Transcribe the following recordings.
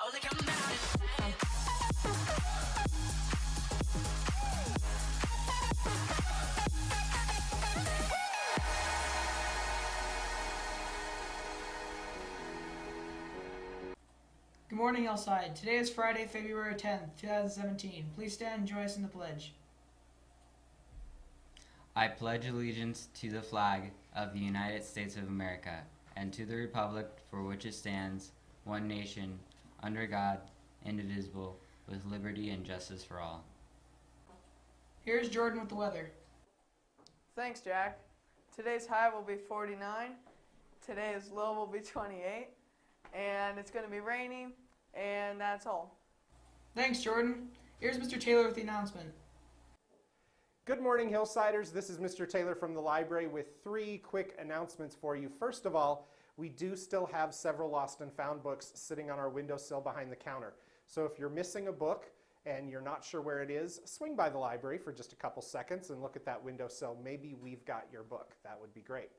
Good morning, Hillside. Today is Friday, February 10th, 2017. Please stand and join us in the pledge. I pledge allegiance to the flag of the United States of America and to the republic for which it stands, one nation, under God, indivisible, with liberty and justice for all. Here's Jordan with the weather. Thanks, Jack. Today's high will be 49. Today's low will be 28. And it's going to be raining, and that's all. Thanks, Jordan. Here's Mr. Taylor with the announcement. Good morning, Hillsiders. This is Mr. Taylor from the library with 3 quick announcements for you. First of all, we do still have several lost and found books sitting on our windowsill behind the counter. So if you're missing a book and you're not sure where it is, swing by the library for just a couple seconds and look at that windowsill. Maybe we've got your book. That would be great.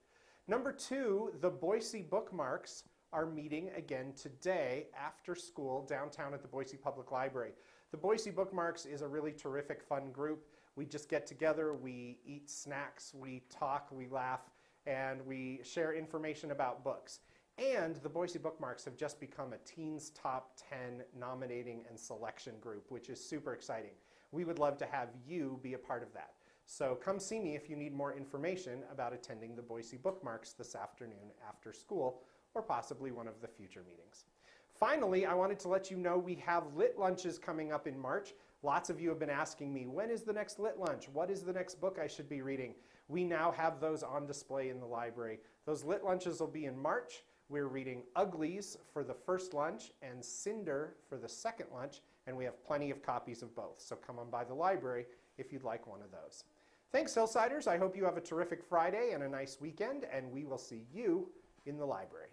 Number 2, the Boise Bookmarks are meeting again today after school downtown at the Boise Public Library. The Boise Bookmarks is a really terrific, fun group. We just get together, we eat snacks, we talk, we laugh, and we share information about books. And the Boise Bookmarks have just become a Teens Top 10 nominating and selection group, which is super exciting. We would love to have you be a part of that. So come see me if you need more information about attending the Boise Bookmarks this afternoon after school, or possibly one of the future meetings. Finally, I wanted to let you know we have lit lunches coming up in March. Lots of you have been asking me, when is the next lit lunch? What is the next book I should be reading? We now have those on display in the library. Those lit lunches will be in March. We're reading Uglies for the first lunch and Cinder for the second lunch, and we have plenty of copies of both. So come on by the library if you'd like one of those. Thanks, Hillsiders. I hope you have a terrific Friday and a nice weekend, and we will see you in the library.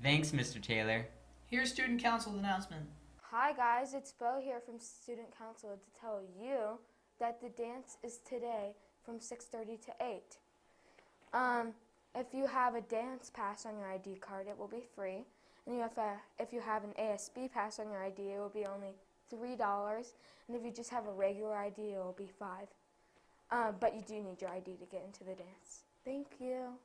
Thanks, Mr. Taylor. Here's Student Council's announcement. Hi guys, it's Bo here from Student Council to tell you that the dance is today from 6:30 to 8. If you have a dance pass on your ID card, it will be free. And if you have an ASB pass on your ID, it will be only $3. And if you just have a regular ID, it will be $5. But you do need your ID to get into the dance. Thank you.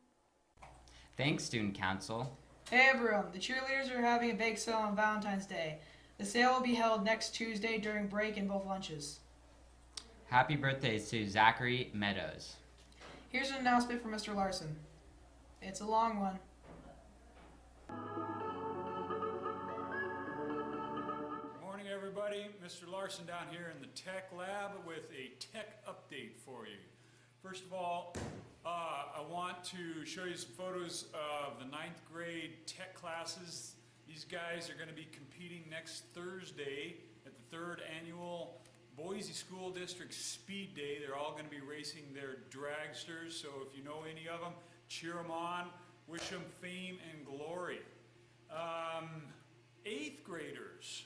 Thanks, Student Council. Hey everyone, the cheerleaders are having a bake sale on Valentine's Day. The sale will be held next Tuesday during break in both lunches. Happy birthday to Zachary Meadows. Here's an announcement from Mr. Larson. It's a long one. Good morning, everybody. Mr. Larson down here in the Tech Lab with a tech update for you. First of all, I want to show you some photos of the 9th grade tech classes. These guys are going to be competing next Thursday at the 3rd annual Boise School District Speed Day. They're all going to be racing their dragsters, so if you know any of them, cheer them on, wish them fame and glory. 8th graders,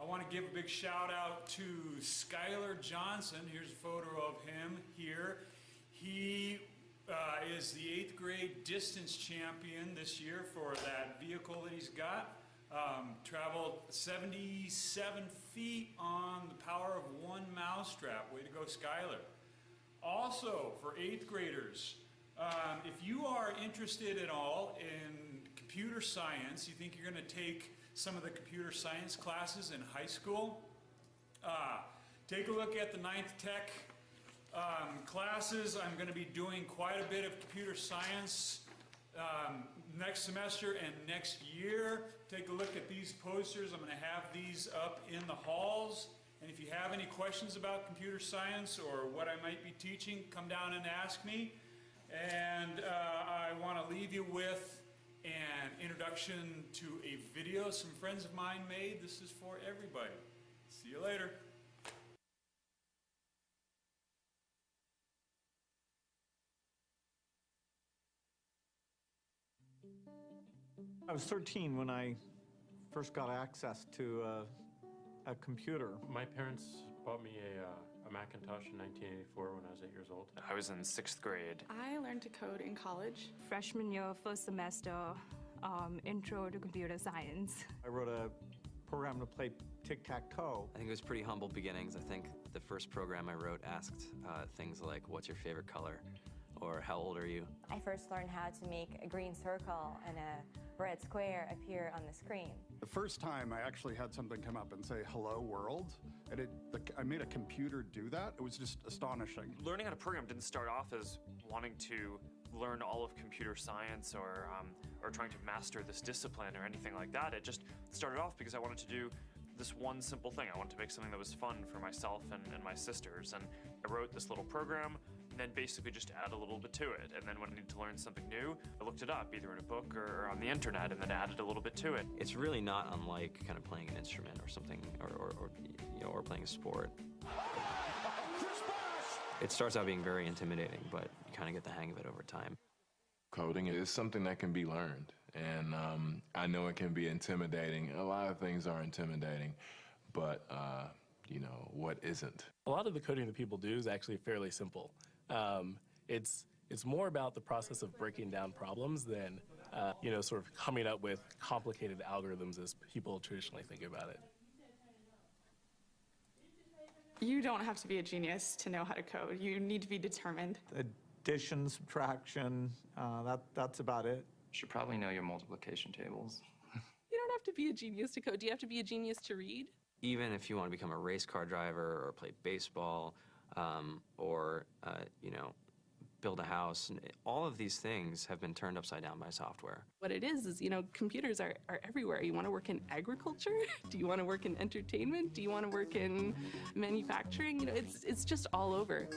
I want to give a big shout out to Skylar Johnson. Here's a photo of him here. He is the 8th grade distance champion this year for that vehicle that he's got. Traveled 77 feet on the power of one mousetrap. Way to go, Skylar. Also, for 8th graders, if you are interested at all in computer science, you think you're going to take some of the computer science classes in high school, take a look at the 9th Tech classes. I'm going to be doing quite a bit of computer science next semester and next year. Take a look at these posters. I'm going to have these up in the halls. And if you have any questions about computer science or what I might be teaching, come down and ask me. And I want to leave you with an introduction to a video some friends of mine made. This is for everybody. See you later. I was 13 when I first got access to a computer. My parents bought me a Macintosh in 1984 when I was 8 years old. I was in 6th grade. I learned to code in college. Freshman year, first semester, intro to computer science. I wrote a program to play tic-tac-toe. I think it was pretty humble beginnings. I think the first program I wrote asked things like, what's your favorite color? Or how old are you? I first learned how to make a green circle and a red square appear on the screen. The first time I actually had something come up and say, hello world, and I made a computer do that. It was just astonishing. Learning how to program didn't start off as wanting to learn all of computer science or trying to master this discipline or anything like that. It just started off because I wanted to do this one simple thing. I wanted to make something that was fun for myself and my sisters. And I wrote this little program and then basically just add a little bit to it. And then when I needed to learn something new, I looked it up either in a book or on the internet and then added a little bit to it. It's really not unlike kind of playing an instrument or something, or playing a sport. It starts out being very intimidating, but you kind of get the hang of it over time. Coding is something that can be learned, and I know it can be intimidating. A lot of things are intimidating, but what isn't? A lot of the coding that people do is actually fairly simple. It's more about the process of breaking down problems than sort of coming up with complicated algorithms as people traditionally think about it. You don't have to be a genius to know how to code. You need to be determined. Addition, subtraction, that's about it. You should probably know your multiplication tables. You don't have to be a genius to code. Do you have to be a genius to read? Even if you want to become a race car driver or play baseball or build a house, all of these things have been turned upside down by software. What it is, computers are everywhere. You want to work in agriculture? Do you want to work in entertainment? Do you want to work in manufacturing? It's just all over.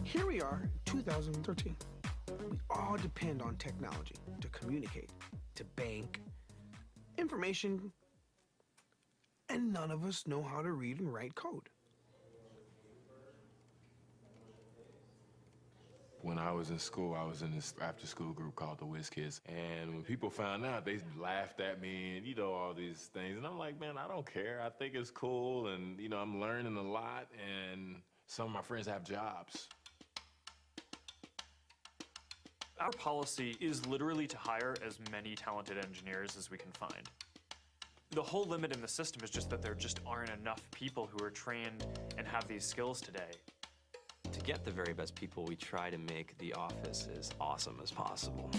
Here we are, 2013. We all depend on technology to communicate, to bank, information, and none of us know how to read and write code. When I was in school, I was in this after-school group called the Whiz Kids, and when people found out, they laughed at me and, all these things. And I'm like, man, I don't care. I think it's cool, and, I'm learning a lot, and some of my friends have jobs. Our policy is literally to hire as many talented engineers as we can find. The whole limit in the system is just that there just aren't enough people who are trained and have these skills today. To get the very best people, we try to make the office as awesome as possible.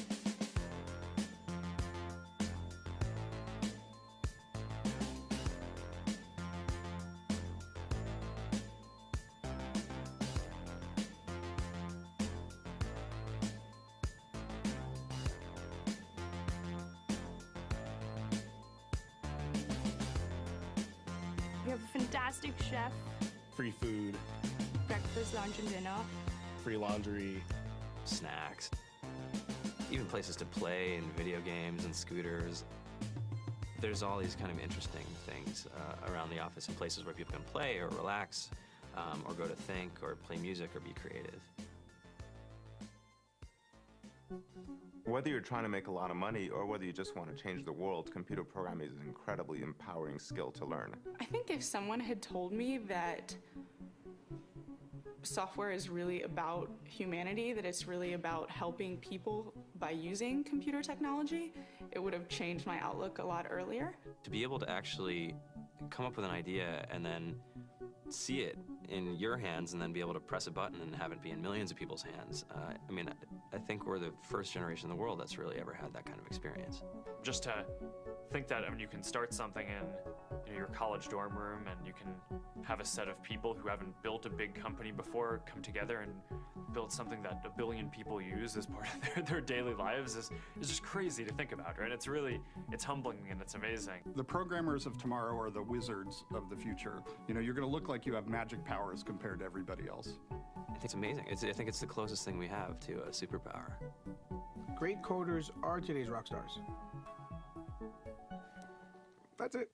We have a fantastic chef. Free food. Breakfast, lunch, and dinner. Free laundry. Snacks. Even places to play and video games and scooters. There's all these kind of interesting things around the office and places where people can play or relax or go to think or play music or be creative. Whether you're trying to make a lot of money or whether you just want to change the world, computer programming is an incredibly empowering skill to learn. I think if someone had told me that software is really about humanity, that it's really about helping people by using computer technology, it would have changed my outlook a lot earlier. To be able to actually come up with an idea and then see it in your hands and then be able to press a button and have it be in millions of people's hands. I think we're the first generation in the world that's really ever had that kind of experience. Just to think that, you can start something in your college dorm room and you can have a set of people who haven't built a big company before come together and build something that 1 billion people use as part of their daily lives is just crazy to think about, right? It's humbling and it's amazing. The programmers of tomorrow are the wizards of the future. You're going to look like you have magic powers compared to everybody else. I think it's amazing. I think it's the closest thing we have to a superpower. Great coders are today's rock stars. That's it.